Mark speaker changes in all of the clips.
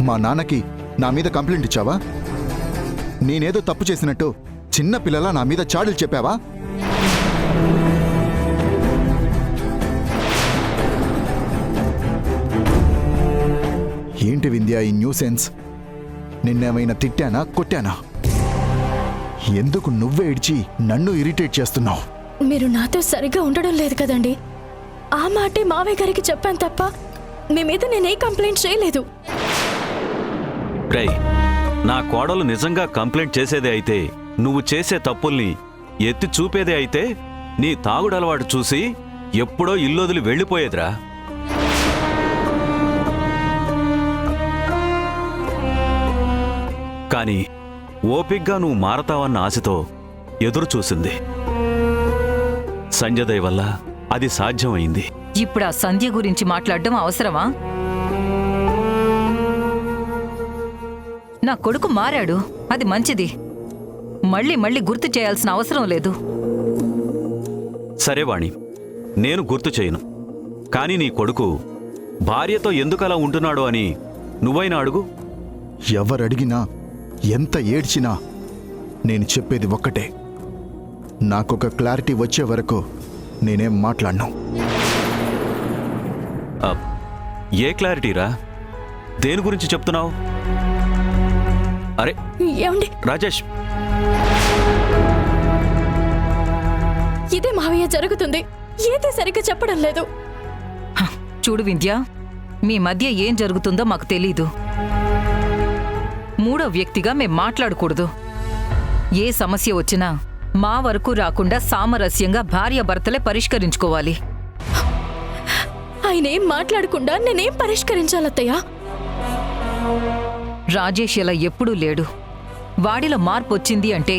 Speaker 1: మా నాన్నకి నా మీద కంప్లైంట్ ఇచ్చావా? నేనేదో తప్పు చేసినట్టు చిన్న పిల్లల నా మీద చాడీలు చెప్పావా? ఏంటి వింధ్య ఈ న్యూసెన్స్? నిన్నేమైనా తిట్టానా, కొట్టానా? ఎందుకు నువ్వే ఇడ్చి నన్ను ఇరిటేట్ చేస్తున్నావు?
Speaker 2: మీరు నాతో సరిగ్గా ఉండడం లేదు కదండి. ఆ మాటే మావయ్య గారికి చెప్పాను తప్ప మీ మీద నేనే కంప్లైంట్ చేయలేదు.
Speaker 3: రేయ్, నా కోడలు నిజంగా కంప్లైంట్ చేసేదే అయితే, నువ్వు చేసే తప్పుల్ని ఎత్తి చూపేదే అయితే, నీ తాగుడు అలవాటు చూసి ఎప్పుడో ఇల్లొదిలి వెళ్ళిపోయేదిరా. కాని ఓపిగ్గా నువ్వు మారతావన్న ఆశతో ఎదురు చూసింది. సంజయ్ దయ వల్ల అది సాధ్యమైంది.
Speaker 4: ఇప్పుడు ఆ సంధ్య గురించి మాట్లాడడం అవసరమా? నా కొడుకు మారాడు, అది మంచిది. మళ్ళీ మళ్ళీ గుర్తు చేయాల్సిన అవసరం లేదు.
Speaker 3: సరే వాణి, నేను గుర్తు చేయను. కాని నీ కొడుకు భార్యతో ఎందుకలా ఉంటున్నాడో అని నువ్వైనా అడుగు.
Speaker 1: ఎవరడిగినా ఎంత ఏడ్చినా నేను చెప్పేది ఒక్కటే, నాకొక క్లారిటీ వచ్చే వరకు నేనేం మాట్లాడను.
Speaker 3: ఏ క్లారిటీరా? దేని గురించి చెప్తున్నావు? అరే
Speaker 2: ఏమండి
Speaker 3: రాజేష్,
Speaker 2: ఇదే మావయ్య జరుగుతుంది. ఏదే సరిగ్గా చెప్పడం లేదు.
Speaker 4: చూడు వింధ్య, మీ మధ్య ఏం జరుగుతుందో మాకు తెలీదు. మూడో వ్యక్తిగా మేం మాట్లాడకూడదు. ఏ సమస్య వచ్చినా మా వరకు రాకుండా సామరస్యంగా భార్యాభర్తలే పరిష్కరించుకోవాలి.
Speaker 2: ఆయన ఏం మాట్లాడకుండా నేనేం పరిష్కరించాలత్తయ్యా?
Speaker 4: రాజేష్ ఇలా ఎప్పుడూ లేడు. వాడిలో మార్పు వచ్చింది అంటే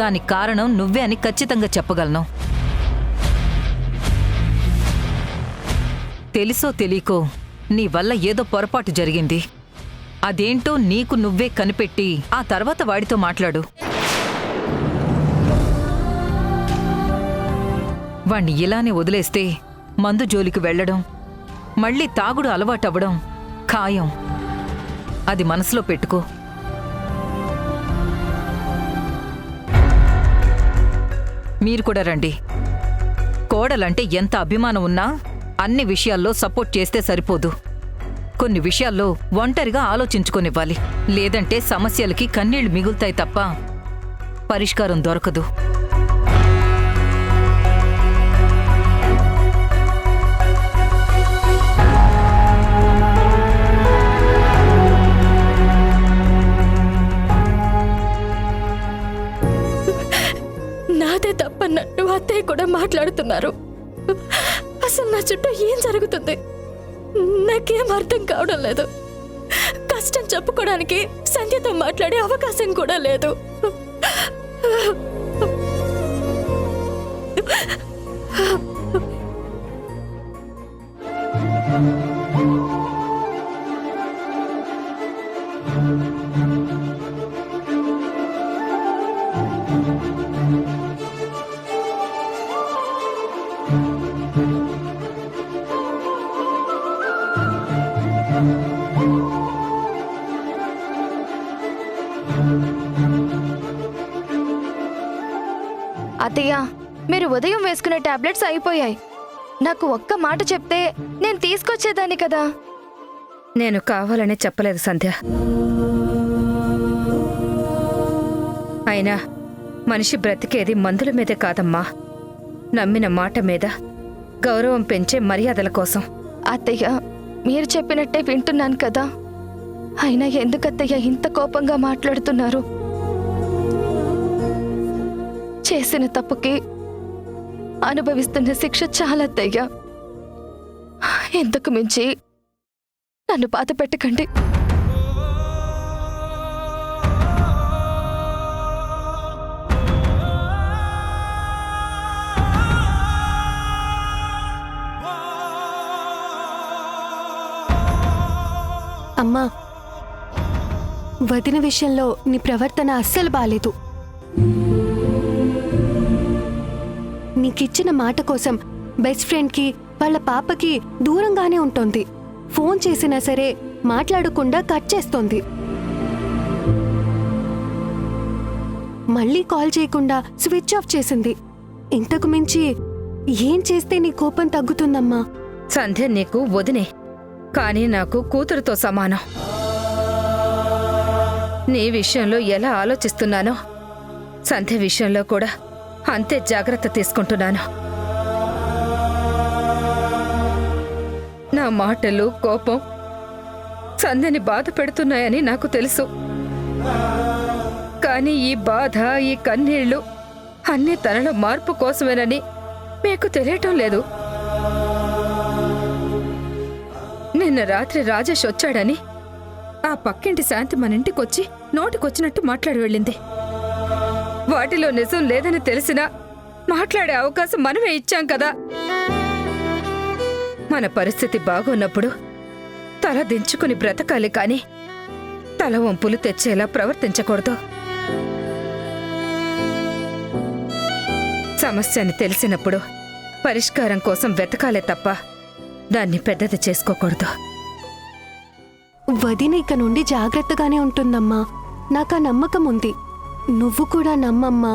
Speaker 4: దానికి కారణం నువ్వే అని ఖచ్చితంగా చెప్పగలను. తెలుసో తెలీకో నీ వల్ల ఏదో పొరపాటు జరిగింది. అదేంటో నీకు నువ్వే కనిపెట్టి ఆ తర్వాత వాడితో మాట్లాడు. వాణ్ణి ఇలానే వదిలేస్తే మందు జోలికి వెళ్లడం, మళ్ళీ తాగుడు అలవాటవ్వడం ఖాయం. అది మనసులో పెట్టుకో. మీరు కూడా రండి. కోడలంటే ఎంత అభిమానం ఉన్నా అన్ని విషయాల్లో సపోర్ట్ చేస్తే సరిపోదు. కొన్ని విషయాల్లో ఒంటరిగా ఆలోచించుకొనివ్వాలి. లేదంటే సమస్యలకి కన్నీళ్లు మిగులుతాయి తప్ప పరిష్కారం దొరకదు.
Speaker 2: నాదే తప్పన్నట్టు అత్తయ్య కూడా మాట్లాడుతున్నారు. అసలు నా చుట్టూ ఏం జరుగుతుంది నాకేం అర్థం కావడం లేదు. కష్టం చెప్పుకోవడానికి సంధ్యతో మాట్లాడే అవకాశం కూడా లేదు.
Speaker 5: అత్తయ్య, మీరు ఉదయం వేసుకునే టాబ్లెట్స్ అయిపోయాయి. నాకు ఒక్క మాట చెప్తే నేను తీసుకొచ్చేదాన్ని కదా.
Speaker 6: నేను కావాలనే చెప్పలేదు సంధ్య. అయినా మనిషి బ్రతికేది మందుల మీదే కాదమ్మా, నమ్మిన మాట మీద, గౌరవం పెంచే మర్యాదల కోసం.
Speaker 5: అత్తయ్య, మీరు చెప్పినట్టే వింటున్నాను కదా. అయినా ఎందుకత్తయ్య ఇంత కోపంగా మాట్లాడుతున్నారు? చేసిన తప్పుకి అనుభవిస్తున్న శిక్ష చాలా అత్తయ్య. ఎందుకు మించి నన్ను బాధ పెట్టకండి.
Speaker 7: అమ్మా, వదిన విషయంలో నీ ప్రవర్తన అస్సలు బాలేదు. నీకిచ్చిన మాట కోసం బెస్ట్ ఫ్రెండ్కి వాళ్ళ పాపకి దూరంగానే ఉంటుంది. ఫోన్ చేసినా సరే మాట్లాడకుండా కట్ చేస్తోంది. మళ్ళీ కాల్ చేయకుండా స్విచ్ ఆఫ్ చేసింది. ఇంతకు మించి ఏం చేస్తే నీ కోపం తగ్గుతుందమ్మా?
Speaker 6: సంధ్య నీకు వదినే, కానీ నాకు కూతురుతో సమానం. నీ విషయంలో ఎలా ఆలోచిస్తున్నానో సంధ్య విషయంలో కూడా అంతే జాగ్రత్త తీసుకుంటున్నాను. నా మాటలు, కోపం సంధ్యని బాధ పెడుతున్నాయని నాకు తెలుసు. కానీ ఈ బాధ, ఈ కన్నీళ్లు అన్నీ తనలో మార్పు కోసమేనని మీకు తెలియటం లేదు. నిన్న రాత్రి రాజేష్ వచ్చాడని ఆ పక్కింటి శాంతి మన ఇంటికొచ్చి నోటికొచ్చినట్టు మాట్లాడి వెళ్ళింది. వాటిలో నిజం లేదని తెలిసినా మాట్లాడే అవకాశం మనమే ఇచ్చాం కదా. మన పరిస్థితి బాగున్నప్పుడు తల దించుకుని బ్రతకాలి, కాని తల వంపులు తెచ్చేలా ప్రవర్తించకూడదు. సమస్యని తెలిసినప్పుడు పరిష్కారం కోసం వెతకాలే తప్ప దాన్ని పెద్దది చేసుకోకూడదు.
Speaker 7: వదిన ఇక నుండి జాగ్రత్తగానే ఉంటుందమ్మా. నాకు ఆ నమ్మకం ఉంది. నువ్వు కూడా నమ్మమ్మా.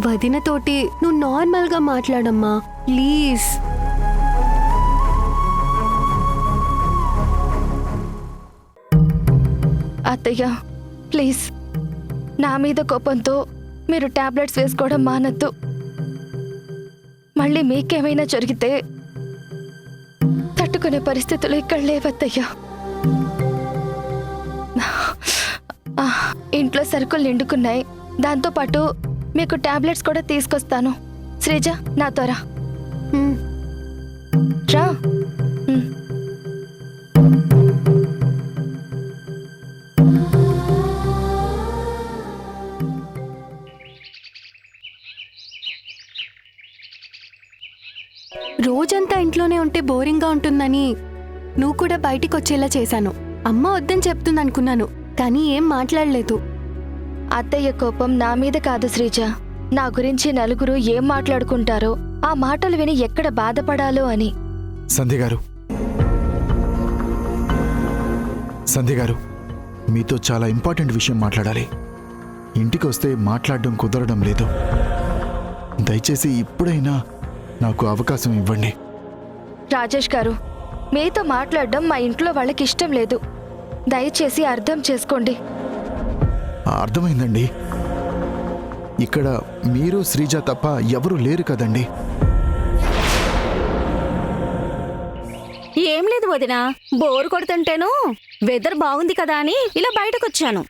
Speaker 7: వదినతోటి నువ్వు నార్మల్గా మాట్లాడమ్మా, ప్లీజ్.
Speaker 5: అత్తయ్య ప్లీజ్, నా మీద కోపంతో మీరు టాబ్లెట్స్ వేసుకోవడం మానద్దు. మళ్ళీ మీకేమైనా జరిగితే తట్టుకునే పరిస్థితులు ఇక్కడ లేవత్తయ్యా. ఇంట్లో సరుకులు నిండుకున్నాయి. దాంతోపాటు మీకు టాబ్లెట్స్ కూడా తీసుకొస్తాను. శ్రీజ, నాతో రా. రా.
Speaker 7: రోజంతా ఇంట్లోనే ఉంటే బోరింగ్గా ఉంటుందని నువ్వు కూడా బయటికి వచ్చేలా చేశాను. అమ్మ వద్దని చెప్తుందనుకున్నాను, కానీ ఏం మాట్లాడలేదు.
Speaker 5: అత్తయ్య కోపం నా మీద కాదు శ్రీజ. నా గురించి నలుగురు ఏం మాట్లాడుకుంటారో, ఆ మాటలు విని ఎక్కడ బాధపడాలో అని.
Speaker 1: సంధ్య గారు, సంధ్య గారు, మీతో చాలా ఇంపార్టెంట్ విషయం మాట్లాడాలి. ఇంటికి వస్తే మాట్లాడడం కుదరడం లేదు. దయచేసి ఇప్పుడైనా నాకు అవకాశం ఇవ్వండి.
Speaker 5: రాజేష్ గారు, మీతో మాట్లాడడం మా ఇంట్లో వాళ్ళకి ఇష్టం లేదు. దయచేసి అర్థం చేసుకోండి.
Speaker 1: అర్థమైందండి. ఇక్కడ మీరు శ్రీజ తప్ప ఎవరు లేరు కదండి.
Speaker 8: ఏం లేదు వదినా, బోరు కొడుతుంటేను వెదర్ బాగుంది కదా అని ఇలా బయటకొచ్చాను.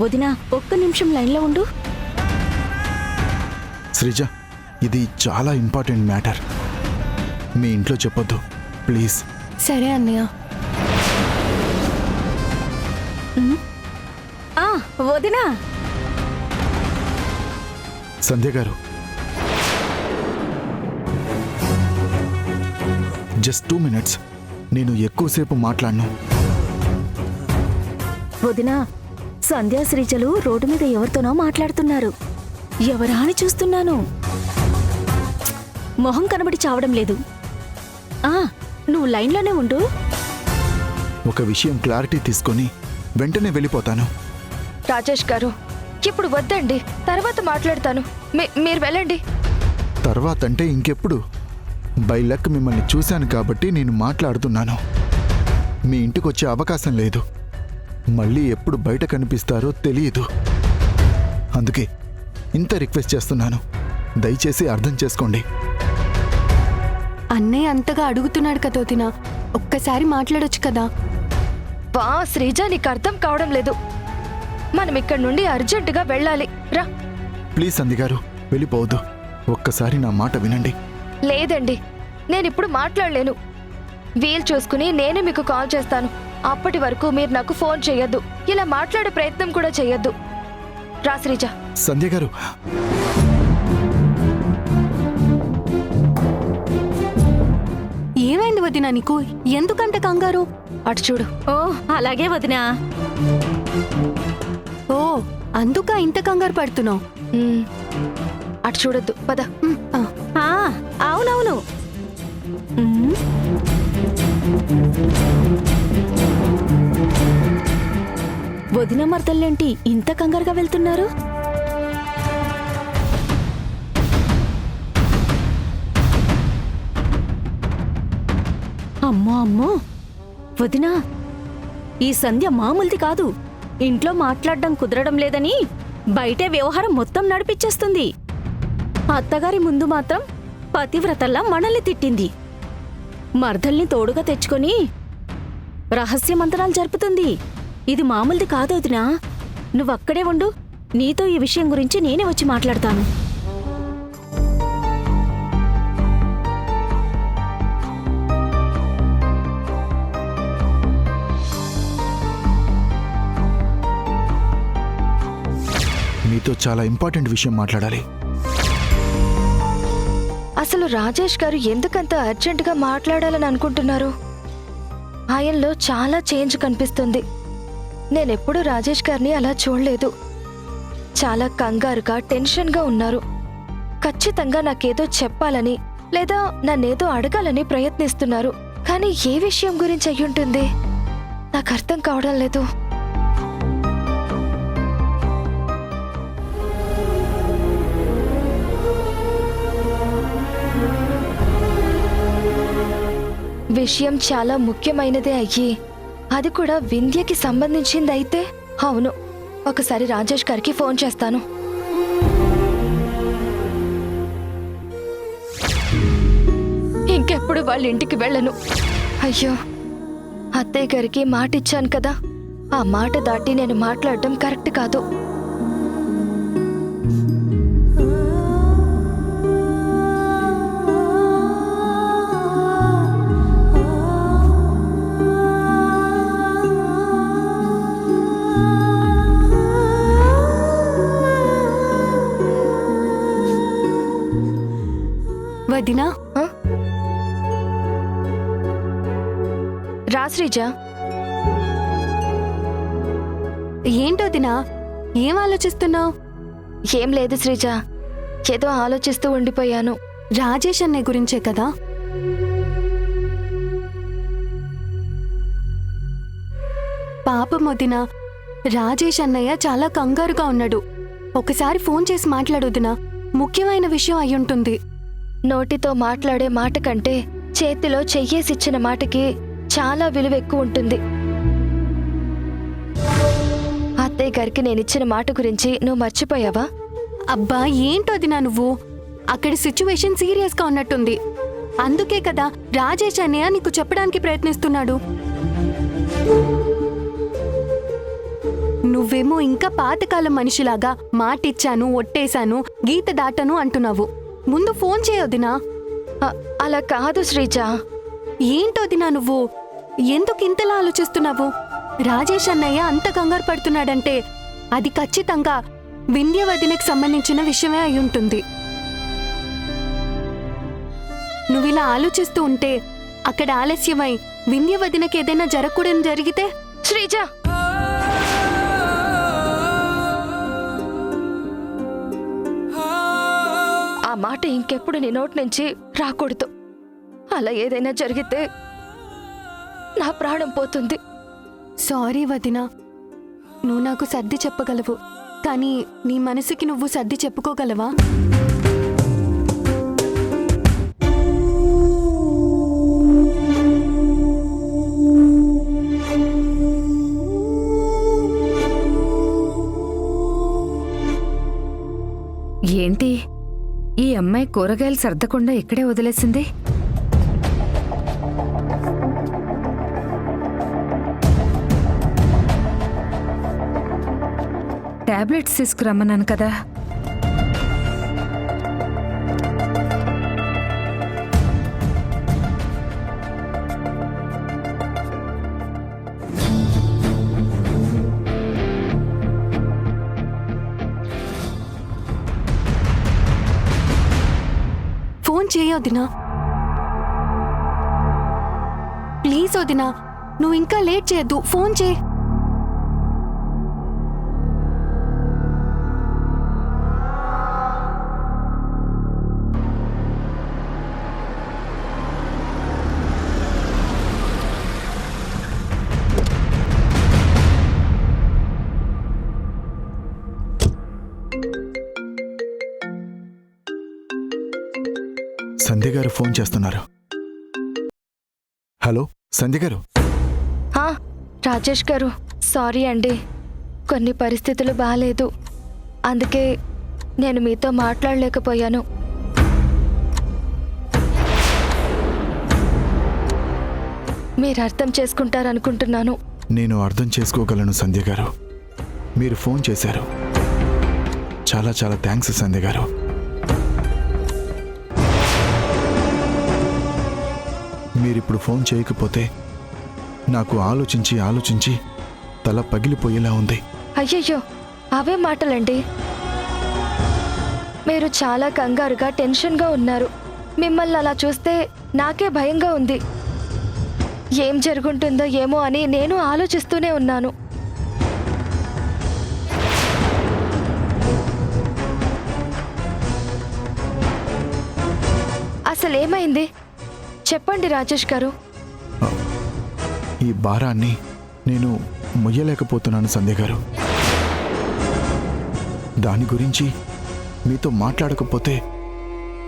Speaker 8: వదినా, ఒక్క నిమిషం లైన్లో ఉండు.
Speaker 1: శ్రీజ, ఇది చాలా ఇంపార్టెంట్ మ్యాటర్. మీ ఇంట్లో చెప్పొద్దు ప్లీజ్.
Speaker 7: సరే అన్నయ్య.
Speaker 8: వదినా.
Speaker 1: సంధ్య గారు, జస్ట్ 2 minutes. నేను ఎక్కువసేపు మాట్లాడను.
Speaker 8: వదినా, సంధ్యా శ్రీజలు రోడ్డు మీద ఎవరితోనో మాట్లాడుతున్నారు. ఎవరా అని చూస్తున్నాను. మొహం కనబడి చావడం లేదు. నువ్వు లైన్లోనే ఉండు.
Speaker 1: ఒక విషయం క్లారిటీ తీసుకొని వెంటనే వెళ్ళిపోతాను.
Speaker 5: రాజేష్ గారు, ఇప్పుడు వద్దండి, తర్వాత మాట్లాడతాను. మీరు వెళ్ళండి.
Speaker 1: తర్వాత అంటే ఇంకెప్పుడు? బై లక్ మిమ్మల్ని చూశాను కాబట్టి నేను మాట్లాడుతున్నాను. మీ ఇంటికి వచ్చే అవకాశం లేదు. మళ్ళీ ఎప్పుడు బయట కనిపిస్తారో తెలియదు. అందుకే ఇంత రిక్వెస్ట్ చేస్తున్నాను. దయచేసి అర్థం చేసుకోండి.
Speaker 7: అన్నయ్య అంతగా అడుగుతున్నాడు కదా వదినా, ఒక్కసారి మాట్లాడొచ్చు కదా.
Speaker 5: వా శ్రీజ, నీకు అర్థం కావడం లేదు. మనం ఇక్కడి నుండి అర్జెంటుగా వెళ్ళాలి. రా.
Speaker 1: ప్లీజ్ సంధ్య గారు, వెళ్ళిపోవద్దు. ఒక్కసారి నా మాట వినండి.
Speaker 5: లేదండి, నేనిప్పుడు మాట్లాడలేను. వీలు చూసుకుని నేనే మీకు కాల్ చేస్తాను. అప్పటి వరకు మీరు నాకు ఫోన్ చేయొద్దు. ఇలా మాట్లాడే ప్రయత్నం కూడా చేయొద్దు. రా శ్రీజ.
Speaker 1: సంధ్య గారు,
Speaker 7: ఏమైంది వదినా నీకు? ఎందుకంత కంగారు?
Speaker 5: అటు చూడు.
Speaker 8: ఓ అలాగే వదినా.
Speaker 7: ఓ, అందుక ఇంత కంగారు పడుతున్నావు?
Speaker 5: అటు చూడొద్దు, పద.
Speaker 8: అవునవును. వదిన మర్దళ్ళేంటి ఇంత కంగారుగా వెళ్తున్నారు? అమ్మో అమ్మో వదినా, ఈ సంధ్య మామూలుది కాదు. ఇంట్లో మాట్లాడడం కుదరడం లేదని బయటే వ్యవహారం మొత్తం నడిపించేస్తుంది. అత్తగారి ముందు మాత్రం పతివ్రతల్లా మనల్ని తిట్టింది. మర్దల్ని తోడుగా తెచ్చుకొని రహస్య మంత్రాలు జరుపుతుంది. ఇది మామూలుది కాదు వదినా. నువ్వక్కడే ఉండు, నీతో ఈ విషయం గురించి నేనే వచ్చి మాట్లాడతాను.
Speaker 1: మీతో చాలా ఇంపార్టెంట్ విషయం మాట్లాడాలి.
Speaker 5: అసలు రాజేష్ గారు ఎందుకంత అర్జెంటుగా మాట్లాడాలని అనుకుంటున్నారు? ఆయనలో చాలా చేంజ్ కనిపిస్తుంది. నేనెప్పుడు రాజేష్ గారిని అలా చూడలేదు. చాలా కంగారుగా, టెన్షన్గా ఉన్నారు. ఖచ్చితంగా నాకేదో చెప్పాలని లేదా నన్నేదో అడగాలని ప్రయత్నిస్తున్నారు. కానీ ఏ విషయం గురించి అయ్యుంటుంది? నాకు అర్థం కావడం లేదు. విషయం చాలా ముఖ్యమైనదే అయ్యి అది కూడా వింధ్యకి సంబంధించిందైతే అవును, ఒకసారి రాజేష్ గారికి ఫోన్ చేస్తాను. ఇంకెప్పుడు వాళ్ళ ఇంటికి వెళ్ళను. అయ్యో, అత్తయ్య గారికి మాట ఇచ్చాను కదా, ఆ మాట దాటి నేను మాట్లాడటం కరెక్ట్ కాదు.
Speaker 7: వదినా,
Speaker 5: రా శ్రీజ.
Speaker 7: ఏంటోదినా, ఏం ఆలోచిస్తున్నావు?
Speaker 5: ఏం లేదు శ్రీజ, ఏదో ఆలోచిస్తూ ఉండిపోయాను.
Speaker 7: రాజేష్ అన్నయ్య గురించే కదా? పాపం వదినా, రాజేష్ అన్నయ్య చాలా కంగారుగా ఉన్నాడు. ఒకసారి ఫోన్ చేసి మాట్లాడొదినా, ముఖ్యమైన విషయం అయ్యుంటుంది.
Speaker 5: నోటితో మాట్లాడే మాట కంటే చేతిలో చెయ్యేసిచ్చిన మాటకి చాలా విలువ ఎక్కువ ఉంటుంది. అత్తయ్య గారికి నేనిచ్చిన మాట గురించి నువ్వు మర్చిపోయావా?
Speaker 7: అబ్బా, ఏంటోదినా నువ్వు? అక్కడి సిచ్యువేషన్ సీరియస్గా ఉన్నట్టుంది. అందుకే కదా రాజేష్ అన్నయ్య నీకు చెప్పడానికి ప్రయత్నిస్తున్నాడు. నువ్వేమో ఇంకా పాతకాలం మనిషిలాగా మాటిచ్చాను, ఒట్టేశాను, గీత దాటను అంటున్నావు. ముందు ఫోన్ చేయొదినా.
Speaker 5: అలా కాదు శ్రీజ.
Speaker 7: ఏంటోదినా నువ్వు? ఎందుకు ఇంతలా ఆలోచిస్తున్నావు? రాజేష్ అన్నయ్య అంత కంగారు పడుతున్నాడంటే అది ఖచ్చితంగా వింధ్య వదినకి సంబంధించిన విషయమే అయ్యుంటుంది. నువ్విలా ఆలోచిస్తూ ఉంటే అక్కడ ఆలస్యమై వింధ్య వదినకి ఏదైనా జరగకూడని జరిగితే?
Speaker 5: శ్రీజ, ఆ మాట ఇంకెప్పుడు నీ నోటి నుంచి రాకూడదు. అలా ఏదైనా జరిగితే నా ప్రాణం పోతుంది.
Speaker 7: సారీ వదినా, నువ్వు నాకు సర్ది చెప్పగలవు, కానీ నీ మనసుకి నువ్వు సర్ది చెప్పుకోగలవా?
Speaker 6: ఏంటి ఈ అమ్మాయి కూరగాయలు సర్దకుండా ఇక్కడే వదిలేసింది? టాబ్లెట్స్ తీసుకురమ్మన్నాను కదా.
Speaker 7: ఫోన్ చేయొద్దినా, ప్లీజ్ వదినా, నువ్వు ఇంకా లేట్ చేయొద్దు, ఫోన్ చేయి.
Speaker 1: సంధ్య గారు ఫోన్ చేస్తున్నారు. హలో సంధ్య గారు.
Speaker 5: ఆ, రాజేష్ గారు, సారీ అండి. కొన్ని పరిస్థితులు బాగాలేదు, అందుకే నేను మీతో మాట్లాడలేకపోయాను. మీరు అర్థం చేసుకుంటారనుకుంటున్నాను.
Speaker 1: నేను అర్థం చేసుకోగలను సంధ్య గారు. మీరు ఫోన్ చేశారు, చాలా చాలా థ్యాంక్స్ సంధ్య గారు. మీరిప్పుడు ఫోన్ చేయకపోతే నాకు ఆలోచించి తల పగిలిపోయేలా ఉంది.
Speaker 5: అయ్యయ్యో, అవే మాటలండి. మీరు చాలా కంగారుగా టెన్షన్గా ఉన్నారు. మిమ్మల్ని అలా చూస్తే నాకే భయంగా ఉంది. ఏం జరుగుంటుందో ఏమో అని నేను ఆలోచిస్తూనే ఉన్నాను. అసలేమైంది చెప్పండి రాజేష్ గారు.
Speaker 1: ఈ భారాన్ని నేను మొయ్యలేకపోతున్నాను సంధ్య గారు. దాని గురించి మీతో మాట్లాడకపోతే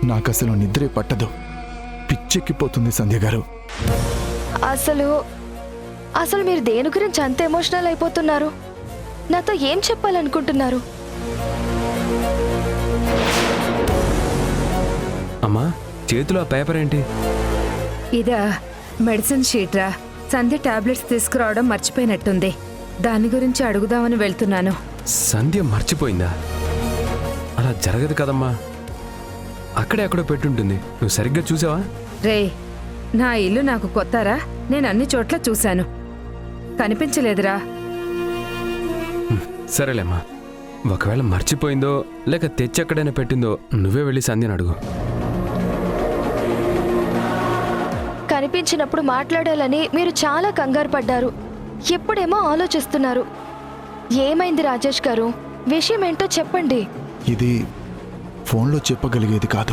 Speaker 1: నాకసలు నిద్రే పట్టదు. పిచ్చెక్కిపోతుంది సంధ్య గారు.
Speaker 5: అసలు మీరు దేని గురించి అంత ఎమోషనల్ అయిపోతున్నారు? నాతో ఏం చెప్పాలనుకుంటున్నారు?
Speaker 9: అమ్మా, చేతిలో ఆ పేపర్ ఏంటి?
Speaker 6: ఇదా మెడిసిన్ షీట్రా. సంధ్య టాబ్లెట్స్ తీసుకురావడం మర్చిపోయినట్టుంది. దాని గురించి అడుగుదామని వెళ్తున్నాను.
Speaker 9: సంధ్య మర్చిపోయిందా? అలా జరగదు కదమ్మా. అక్కడే ఎక్కడో పెట్టుంటుంది. నువ్వు సరిగ్గా చూసావా?
Speaker 6: రే, నా ఇల్లు నాకు కొత్తరా. నేను అన్ని చోట్ల చూశాను, కనిపించలేదురా.
Speaker 9: సరేలేమ్మా, ఒకవేళ మర్చిపోయిందో లేక తెచ్చి ఎక్కడైనా పెట్టిందో నువ్వే వెళ్ళి సంధ్యను అడుగు.
Speaker 5: కనిపించినప్పుడు మాట్లాడాలని మీరు చాలా కంగారు పడ్డారు. ఎప్పుడేమో ఆలోచిస్తున్నారు. ఏమైంది రాజేష్ గారు? విషయం ఏంటో చెప్పండి.
Speaker 1: ఇది ఫోన్లో చెప్పగలిగేది కాదు.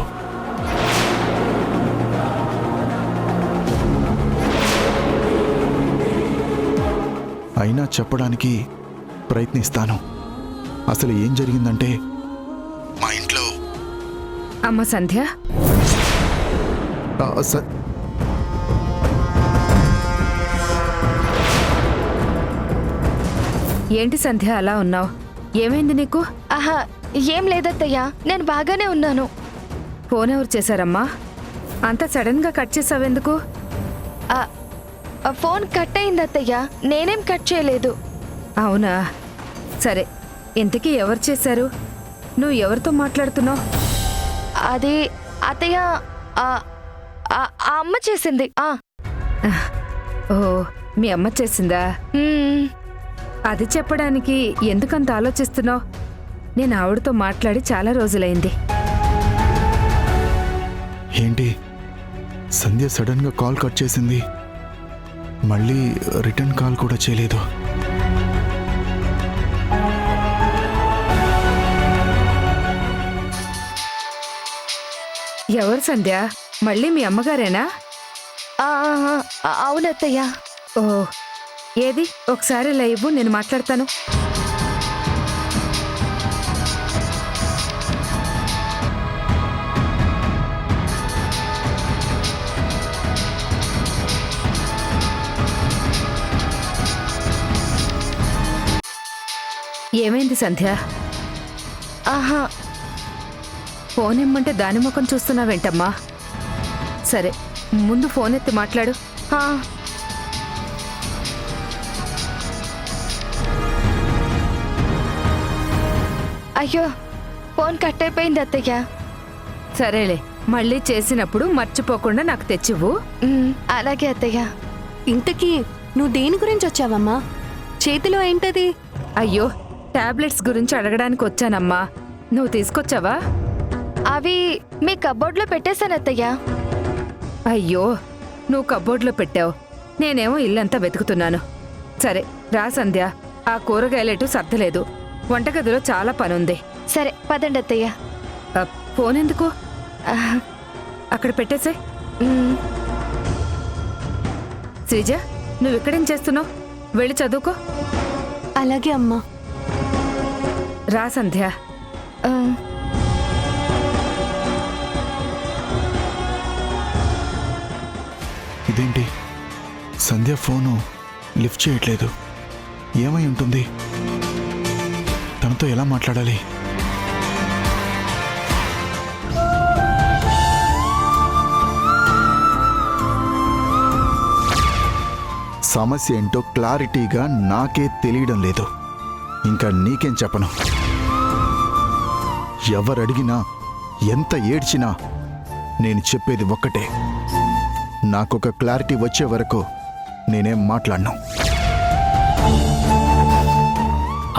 Speaker 1: అయినా చెప్పడానికి ప్రయత్నిస్తాను. అసలు ఏం జరిగిందంటే, మా ఇంట్లో
Speaker 6: అమ్మ సంధ్య,
Speaker 1: ఆ, స-
Speaker 6: ఏంటి సంధ్య అలా ఉన్నావు? ఏమైంది నీకు?
Speaker 5: ఆహా, ఏం లేదత్తయ్యా, నేను బాగానే ఉన్నాను.
Speaker 6: ఫోన్ ఎవరు చేశారమ్మా? అంత సడన్ గా కట్ చేసావెందుకు?
Speaker 5: ఆ, ఆ ఫోన్ కట్ అయింది అత్తయ్యా, నేనేం కట్ చేయలేదు.
Speaker 6: అవునా, సరే. ఇంతకీ ఎవరు చేశారు? నువ్వు ఎవరితో మాట్లాడుతున్నావు?
Speaker 5: అది అత్తయ్య, ఆ ఆ అమ్మ చేసింది.
Speaker 6: ఓ, మీ అమ్మ చేసిందా?
Speaker 5: మ్మ్.
Speaker 6: అది చెప్పడానికి ఎందుకంత ఆలోచిస్తున్నావు? నేను ఆవిడతో మాట్లాడి చాలా రోజులైంది.
Speaker 1: ఏంటి సంధ్య సడన్గా కాల్ కట్ చేసింది, మళ్ళీ రిటర్న్ కాల్ కూడా చేయలేదు.
Speaker 6: ఎవరు సంధ్య? మళ్ళీ మీ అమ్మగారేనా?
Speaker 5: అవునత్తయ్య.
Speaker 6: ఓ, ఏది ఒకసారి ఇలా ఇవ్వు, నేను మాట్లాడతాను. ఏమైంది సంధ్య?
Speaker 5: ఆహా,
Speaker 6: ఫోన్ ఇమ్మంటే దాని ముఖం చూస్తున్నావేంటమ్మా? సరే, ముందు ఫోన్ ఎత్తి మాట్లాడు.
Speaker 5: ఆ. అయ్యో, ఫోన్ కట్ అయిపోయింది అత్తయ్య.
Speaker 6: సరేలే, మళ్ళీ చేసినప్పుడు మర్చిపోకుండా నాకు తెచ్చివ్వు.
Speaker 5: అలాగే అత్తయ్య.
Speaker 7: ఇంతకీ నువ్వు దేని గురించి వచ్చావమ్మా? చేతిలో ఏంటది?
Speaker 6: అయ్యో, టాబ్లెట్స్ గురించి అడగడానికి వచ్చానమ్మా. నువ్వు తీసుకొచ్చావా?
Speaker 5: అవి మీ కబోర్డ్లో పెట్టేశాను అత్తయ్య.
Speaker 6: అయ్యో, నువ్వు కబోర్డ్లో పెట్టావు, నేనేమో ఇల్లంతా వెతుకుతున్నాను. సరే రా సంధ్య, ఆ కూరగాయలేటు సర్దలేదు, వంటగదిలో చాలా పనుంది.
Speaker 5: సరే పదండి అత్తయ్య.
Speaker 6: ఫోన్ ఎందుకు? అక్కడ పెట్టేసే. శ్రీజ, నువ్వు ఇక్కడేం చేస్తున్నావు? వెళ్ళి చదువుకో.
Speaker 7: అలాగే అమ్మా.
Speaker 6: రా సంధ్య.
Speaker 1: ఇదేంటి సంధ్య ఫోను లిఫ్ట్ చేయట్లేదు. ఏమై ఉంటుంది? తనతో ఎలా మాట్లాడాలి? సమస్య ఏంటో క్లారిటీగా నాకే తెలియడం లేదు. ఇంకా నీకేం చెప్పను. ఎవరడిగినా ఎంత ఏడ్చినా నేను చెప్పేది ఒక్కటే, నాకొక క్లారిటీ వచ్చే వరకు నేనేం మాట్లాడను.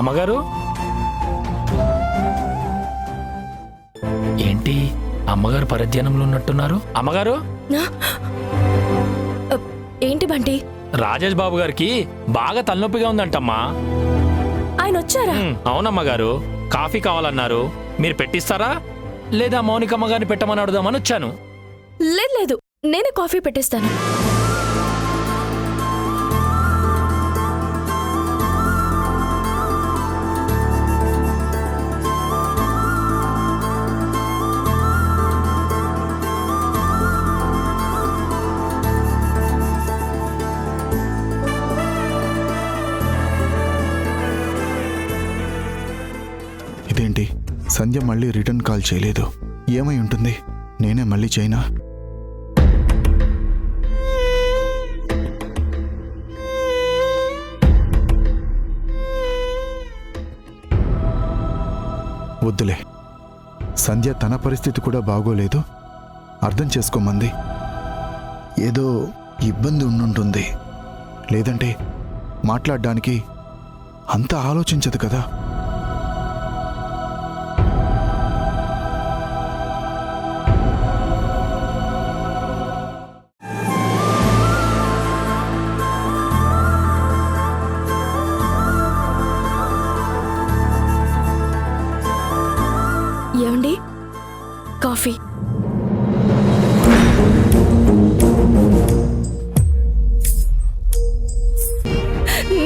Speaker 10: అమ్మగారు ఏంటి అమ్మగారు పరధ్యానంలో ఉన్నట్టున్నారు? అమ్మగారు
Speaker 2: ఏంటి బంటి?
Speaker 10: రాజేష్ బాబు గారికి బాగా తలనొప్పిగా ఉందంటమ్మా.
Speaker 2: ఆయన వచ్చారా?
Speaker 10: అవునమ్మగారు, కాఫీ కావాలన్నారు. మీరు పెట్టిస్తారా లేదా మౌనికమ్మ గారిని పెట్టమని అడుగుదామని వచ్చాను.
Speaker 2: లేదు లేదు, నేనే కాఫీ పెట్టేస్తాను.
Speaker 1: ఇదేంటి సంధ్య మళ్ళీ రిటర్న్ కాల్ చేయలేదు? ఏమై ఉంటుంది? నేనే మళ్ళీ చేయనా? వద్దులే, సంధ్య తన పరిస్థితి కూడా బాగోలేదు, అర్థం చేసుకోమంది. ఏదో ఇబ్బంది ఉండుంటుంది, లేదంటే మాట్లాడడానికి అంత ఆలోచించదు కదా.
Speaker 2: ఏమండి, కాఫీ.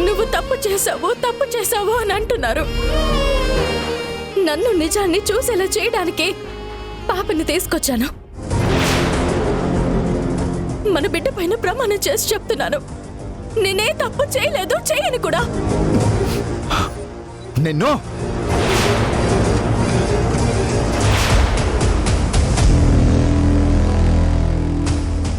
Speaker 2: నువ్వు తప్పు చేశావు అని అంటున్నారు. నన్ను నిజాన్ని చూసేలా చేయడానికి పాపని తీసుకొచ్చాను. మన బిడ్డ పైన ప్రమాణం చేసి చెప్తున్నాను, నేనే తప్పు చేయలేదు, చేయను కూడా.
Speaker 1: నిన్ను